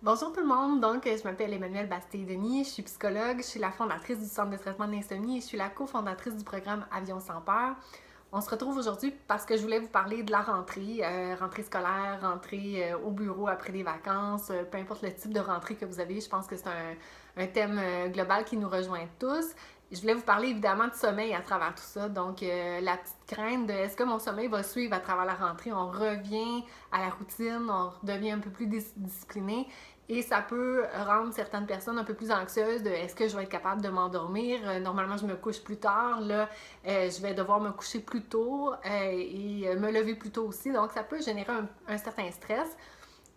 Bonjour tout le monde, donc je m'appelle Emmanuelle Bastille-Denis, je suis psychologue, je suis la fondatrice du Centre de traitement de l'insomnie et je suis la cofondatrice du programme Avion sans peur. On se retrouve aujourd'hui parce que je voulais vous parler de la rentrée, rentrée scolaire, rentrée au bureau après les vacances, peu importe le type de rentrée que vous avez, je pense que c'est un thème global qui nous rejoint tous. Je voulais vous parler évidemment de sommeil à travers tout ça, donc la petite crainte de est-ce que mon sommeil va suivre à travers la rentrée, on revient à la routine, on devient un peu plus discipliné. Et ça peut rendre certaines personnes un peu plus anxieuses de est-ce que je vais être capable de m'endormir? Normalement, je me couche plus tard. Là, je vais devoir me coucher plus tôt et me lever plus tôt aussi. Donc, ça peut générer un certain stress.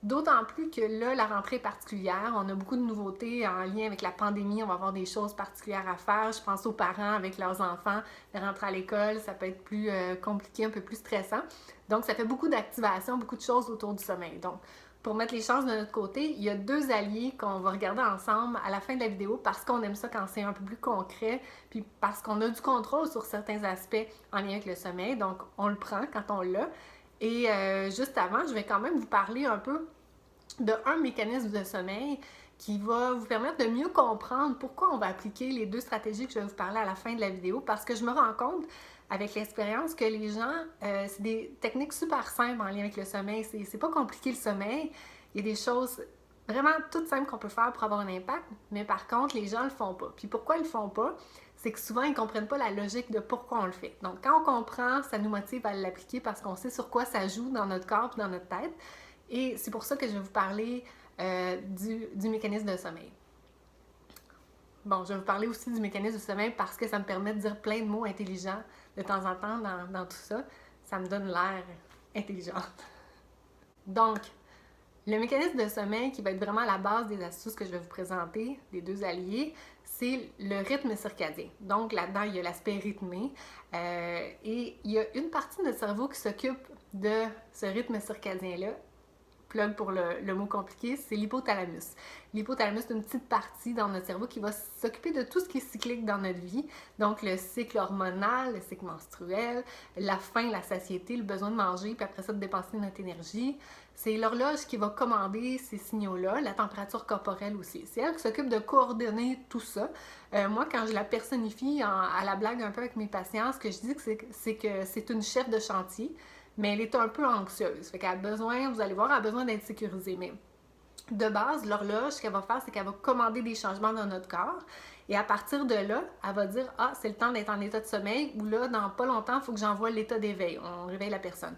D'autant plus que là, la rentrée est particulière. On a beaucoup de nouveautés en lien avec la pandémie. On va avoir des choses particulières à faire. Je pense aux parents avec leurs enfants. De rentrer à l'école, ça peut être plus compliqué, un peu plus stressant. Donc, ça fait beaucoup d'activations, beaucoup de choses autour du sommeil. Donc, pour mettre les chances de notre côté, il y a deux alliés qu'on va regarder ensemble à la fin de la vidéo parce qu'on aime ça quand c'est un peu plus concret, puis parce qu'on a du contrôle sur certains aspects en lien avec le sommeil. Donc, on le prend quand on l'a. Et juste avant, je vais quand même vous parler un peu d'un mécanisme de sommeil qui va vous permettre de mieux comprendre pourquoi on va appliquer les deux stratégies que je vais vous parler à la fin de la vidéo, parce que je me rends compte avec l'expérience que les gens, c'est des techniques super simples en lien avec le sommeil. C'est pas compliqué le sommeil. Il y a des choses vraiment toutes simples qu'on peut faire pour avoir un impact, mais par contre, les gens le font pas. Puis pourquoi ils le font pas? C'est que souvent, ils ne comprennent pas la logique de pourquoi on le fait. Donc, quand on comprend, ça nous motive à l'appliquer parce qu'on sait sur quoi ça joue dans notre corps et dans notre tête. Et c'est pour ça que je vais vous parler du mécanisme de sommeil. Bon, je vais vous parler aussi du mécanisme du sommeil parce que ça me permet de dire plein de mots intelligents de temps en temps dans tout ça. Ça me donne l'air intelligente. Donc, le mécanisme de sommeil qui va être vraiment à la base des astuces que je vais vous présenter, des deux alliés, c'est le rythme circadien. Donc là-dedans, il y a l'aspect rythmé et il y a une partie de notre cerveau qui s'occupe de ce rythme circadien-là. Plug pour le mot compliqué, c'est l'hypothalamus. L'hypothalamus, c'est une petite partie dans notre cerveau qui va s'occuper de tout ce qui est cyclique dans notre vie. Donc, le cycle hormonal, le cycle menstruel, la faim, la satiété, le besoin de manger, puis après ça, de dépenser notre énergie. C'est l'horloge qui va commander ces signaux-là, la température corporelle aussi. C'est elle qui s'occupe de coordonner tout ça. Moi, quand je la personnifie à la blague un peu avec mes patients, ce que je dis, c'est que c'est une chef de chantier, mais elle est un peu anxieuse. Fait qu'elle a besoin, vous allez voir, elle a besoin d'être sécurisée. Mais de base, l'horloge, ce qu'elle va faire, c'est qu'elle va commander des changements dans notre corps. Et à partir de là, elle va dire « Ah, c'est le temps d'être en état de sommeil » ou là, dans pas longtemps, il faut que j'envoie l'état d'éveil. On réveille la personne.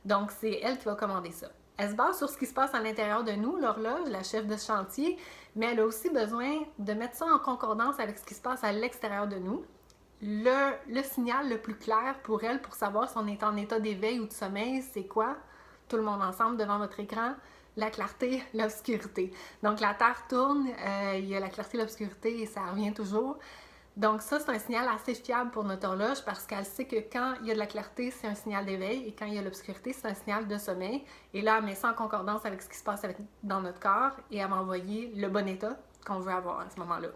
Donc, c'est elle qui va commander ça. Elle se base sur ce qui se passe à l'intérieur de nous, l'horloge, la chef de chantier, mais elle a aussi besoin de mettre ça en concordance avec ce qui se passe à l'extérieur de nous. Le signal le plus clair pour elle, pour savoir si on est en état d'éveil ou de sommeil, c'est quoi? Tout le monde ensemble devant votre écran, la clarté, l'obscurité. Donc la Terre tourne, il y a la clarté, l'obscurité et ça revient toujours. Donc ça, c'est un signal assez fiable pour notre horloge parce qu'elle sait que quand il y a de la clarté, c'est un signal d'éveil et quand il y a l'obscurité, c'est un signal de sommeil. Et là, elle met ça en concordance avec ce qui se passe dans notre corps et elle va envoyer le bon état qu'on veut avoir à ce moment-là.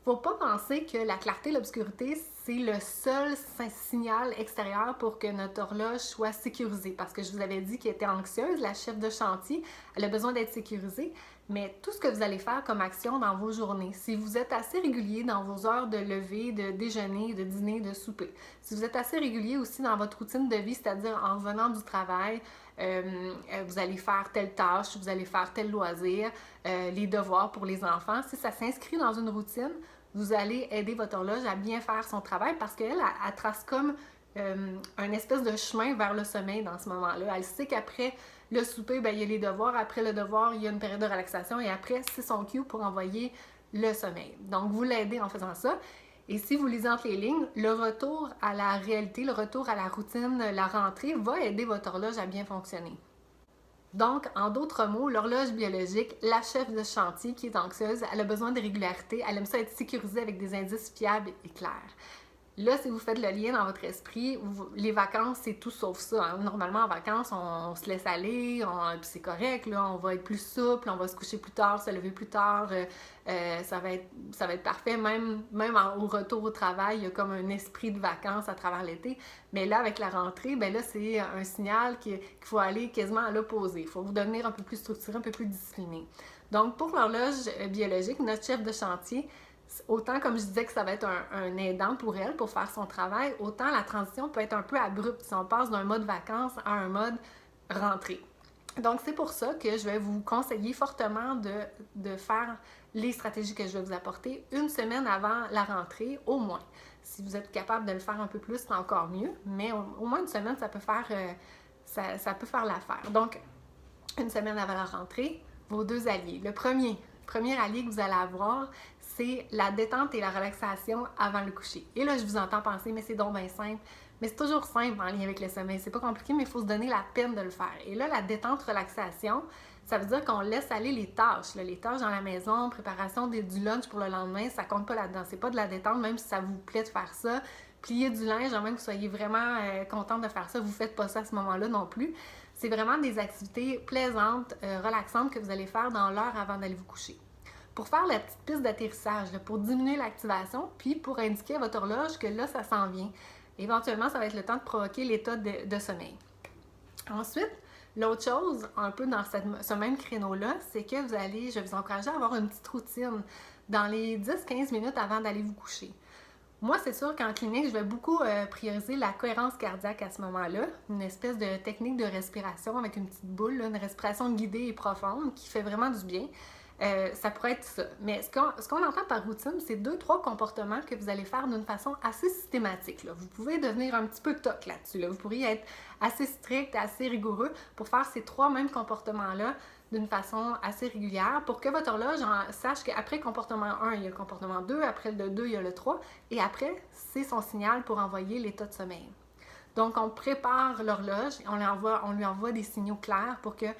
Faut pas penser que la clarté et l'obscurité, c'est le seul signal extérieur pour que notre horloge soit sécurisée. Parce que je vous avais dit qu'elle était anxieuse, la chef de chantier, elle a besoin d'être sécurisée. Mais tout ce que vous allez faire comme action dans vos journées, si vous êtes assez régulier dans vos heures de lever, de déjeuner, de dîner, de souper, si vous êtes assez régulier aussi dans votre routine de vie, c'est-à-dire en revenant du travail, vous allez faire telle tâche, vous allez faire tel loisir, les devoirs pour les enfants, si ça s'inscrit dans une routine, vous allez aider votre horloge à bien faire son travail parce qu'elle, elle trace comme un espèce de chemin vers le sommeil dans ce moment-là. Elle sait qu'après le souper, bien, il y a les devoirs. Après le devoir, il y a une période de relaxation. Et après, c'est son cue pour envoyer le sommeil. Donc, vous l'aidez en faisant ça. Et si vous lisez entre les lignes, le retour à la réalité, le retour à la routine, la rentrée va aider votre horloge à bien fonctionner. Donc, en d'autres mots, l'horloge biologique, la chef de chantier qui est anxieuse, elle a besoin de régularité, elle aime ça être sécurisée avec des indices fiables et clairs. Là, si vous faites le lien dans votre esprit, les vacances, c'est tout sauf ça. Hein. Normalement, en vacances, on se laisse aller, puis c'est correct, là, on va être plus souple, on va se coucher plus tard, se lever plus tard, ça va être parfait. Même au retour au travail, il y a comme un esprit de vacances à travers l'été. Mais là, avec la rentrée, ben là, c'est un signal qu'il faut aller quasiment à l'opposé. Il faut vous devenir un peu plus structuré, un peu plus discipliné. Donc, pour l'horloge biologique, notre chef de chantier, autant comme je disais que ça va être un aidant pour elle pour faire son travail, autant la transition peut être un peu abrupte si on passe d'un mode vacances à un mode rentrée. Donc, c'est pour ça que je vais vous conseiller fortement de faire les stratégies que je vais vous apporter une semaine avant la rentrée, au moins. Si vous êtes capable de le faire un peu plus, c'est encore mieux, mais au moins une semaine, ça peut faire l'affaire. Donc, une semaine avant la rentrée, vos deux alliés. Le premier allié que vous allez avoir, c'est la détente et la relaxation avant le coucher. Et là, je vous entends penser, mais c'est donc bien simple. Mais c'est toujours simple en lien avec le sommeil. C'est pas compliqué, mais il faut se donner la peine de le faire. Et là, la détente, relaxation, ça veut dire qu'on laisse aller les tâches. Là, les tâches dans la maison, préparation du lunch pour le lendemain, ça compte pas là-dedans. C'est pas de la détente, même si ça vous plaît de faire ça. Plier du linge, à moins que vous soyez vraiment contente de faire ça, vous faites pas ça à ce moment-là non plus. C'est vraiment des activités plaisantes, relaxantes que vous allez faire dans l'heure avant d'aller vous coucher. Pour faire la petite piste d'atterrissage, là, pour diminuer l'activation, puis pour indiquer à votre horloge que là, ça s'en vient. Éventuellement, ça va être le temps de provoquer l'état de sommeil. Ensuite, l'autre chose, un peu dans ce même créneau-là, c'est que je vais vous encourager à avoir une petite routine dans les 10-15 minutes avant d'aller vous coucher. Moi, c'est sûr qu'en clinique, je vais beaucoup prioriser la cohérence cardiaque à ce moment-là, une espèce de technique de respiration avec une petite boule, là, une respiration guidée et profonde qui fait vraiment du bien. Ça pourrait être ça. Mais ce qu'on entend par routine, c'est 2-3 comportements que vous allez faire d'une façon assez systématique. Là. Vous pouvez devenir un petit peu toc là-dessus. Là. Vous pourriez être assez strict, assez rigoureux pour faire ces 3 mêmes comportements-là d'une façon assez régulière pour que votre horloge sache qu'après comportement 1, il y a le comportement 2, après le 2, il y a le 3, et après, c'est son signal pour envoyer l'état de sommeil. Donc, on prépare l'horloge, on lui envoie des signaux clairs pour qu'elle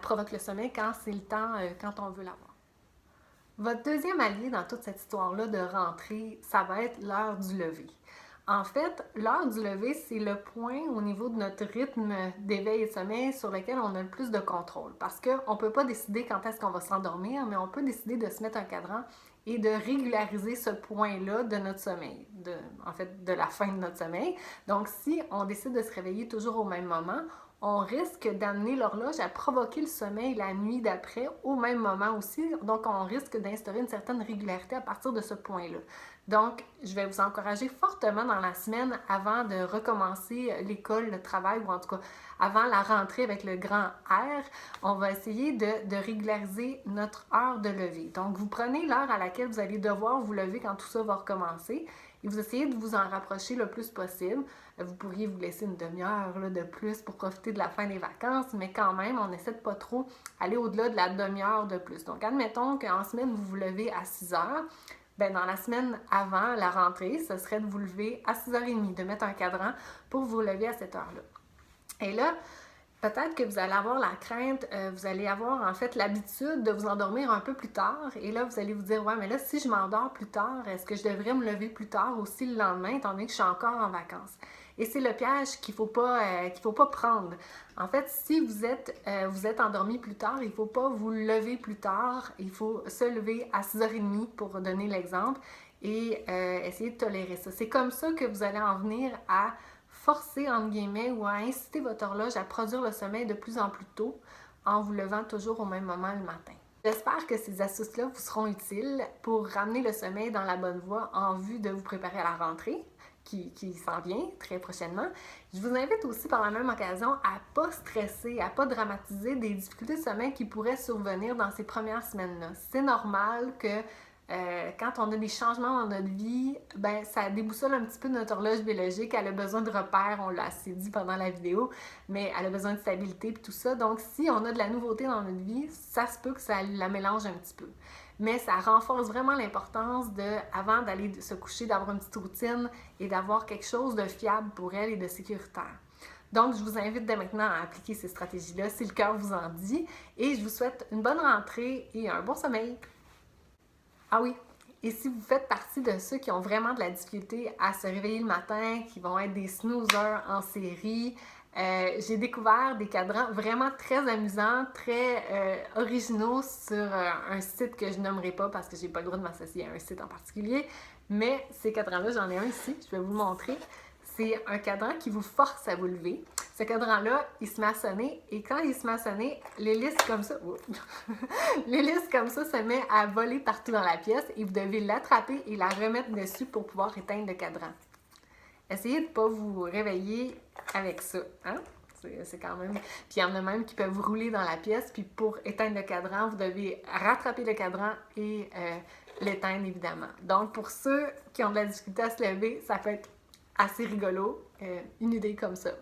provoque le sommeil quand c'est le temps, quand on veut l'avoir. Votre deuxième allié dans toute cette histoire-là de rentrée, ça va être l'heure du lever. En fait, l'heure du lever, c'est le point au niveau de notre rythme d'éveil et de sommeil sur lequel on a le plus de contrôle. Parce qu'on ne peut pas décider quand est-ce qu'on va s'endormir, mais on peut décider de se mettre un cadran et de régulariser ce point-là de notre sommeil, de la fin de notre sommeil. Donc, si on décide de se réveiller toujours au même moment, on risque d'amener l'horloge à provoquer le sommeil la nuit d'après au même moment aussi. Donc, on risque d'instaurer une certaine régularité à partir de ce point-là. Donc, je vais vous encourager fortement dans la semaine avant de recommencer l'école, le travail, ou en tout cas avant la rentrée avec le grand R, on va essayer de régulariser notre heure de lever. Donc, vous prenez l'heure à laquelle vous allez devoir vous lever quand tout ça va recommencer et vous essayez de vous en rapprocher le plus possible. Vous pourriez vous laisser une demi-heure de plus pour profiter de la fin des vacances, mais quand même, on essaie de pas trop aller au-delà de la demi-heure de plus. Donc, admettons qu'en semaine, vous vous levez à 6 heures. Bien, dans la semaine avant la rentrée, ce serait de vous lever à 6h30, de mettre un cadran pour vous lever à cette heure-là. Et là, peut-être que vous allez avoir la crainte, vous allez avoir en fait l'habitude de vous endormir un peu plus tard. Et là, vous allez vous dire, ouais, mais là, si je m'endors plus tard, est-ce que je devrais me lever plus tard aussi le lendemain, étant donné que je suis encore en vacances? Et c'est le piège qu'il faut pas prendre. En fait, si vous êtes endormi plus tard, il ne faut pas vous lever plus tard. Il faut se lever à 6h30 pour donner l'exemple et essayer de tolérer ça. C'est comme ça que vous allez en venir à forcer, entre guillemets, ou à inciter votre horloge à produire le sommeil de plus en plus tôt en vous levant toujours au même moment le matin. J'espère que ces astuces-là vous seront utiles pour ramener le sommeil dans la bonne voie en vue de vous préparer à la rentrée qui s'en vient très prochainement. Je vous invite aussi par la même occasion à ne pas stresser, à ne pas dramatiser des difficultés de sommeil qui pourraient survenir dans ces premières semaines-là. C'est normal que quand on a des changements dans notre vie, ben ça déboussole un petit peu notre horloge biologique. Elle a besoin de repères, on l'a assez dit pendant la vidéo, mais elle a besoin de stabilité et tout ça. Donc, si on a de la nouveauté dans notre vie, ça se peut que ça la mélange un petit peu. Mais ça renforce vraiment l'importance avant d'aller se coucher, d'avoir une petite routine et d'avoir quelque chose de fiable pour elle et de sécuritaire. Donc, je vous invite dès maintenant à appliquer ces stratégies-là si le cœur vous en dit. Et je vous souhaite une bonne rentrée et un bon sommeil. Ah oui, et si vous faites partie de ceux qui ont vraiment de la difficulté à se réveiller le matin, qui vont être des snoozers en série, j'ai découvert des cadrans vraiment très amusants, très originaux sur un site que je nommerai pas parce que j'ai pas le droit de m'associer à un site en particulier, mais ces cadrans-là, j'en ai un ici, je vais vous le montrer. c'est un cadran qui vous force à vous lever. Ce cadran-là, il se met à sonner et quand il se met à sonner, l'hélice comme ça, l'hélice comme ça se met à voler partout dans la pièce et vous devez l'attraper et la remettre dessus pour pouvoir éteindre le cadran. Essayez de ne pas vous réveiller avec ça, hein? C'est quand même... Puis il y en a même qui peuvent vous rouler dans la pièce, puis pour éteindre le cadran, vous devez rattraper le cadran et l'éteindre, évidemment. Donc, pour ceux qui ont de la difficulté à se lever, ça peut être assez rigolo, une idée comme ça.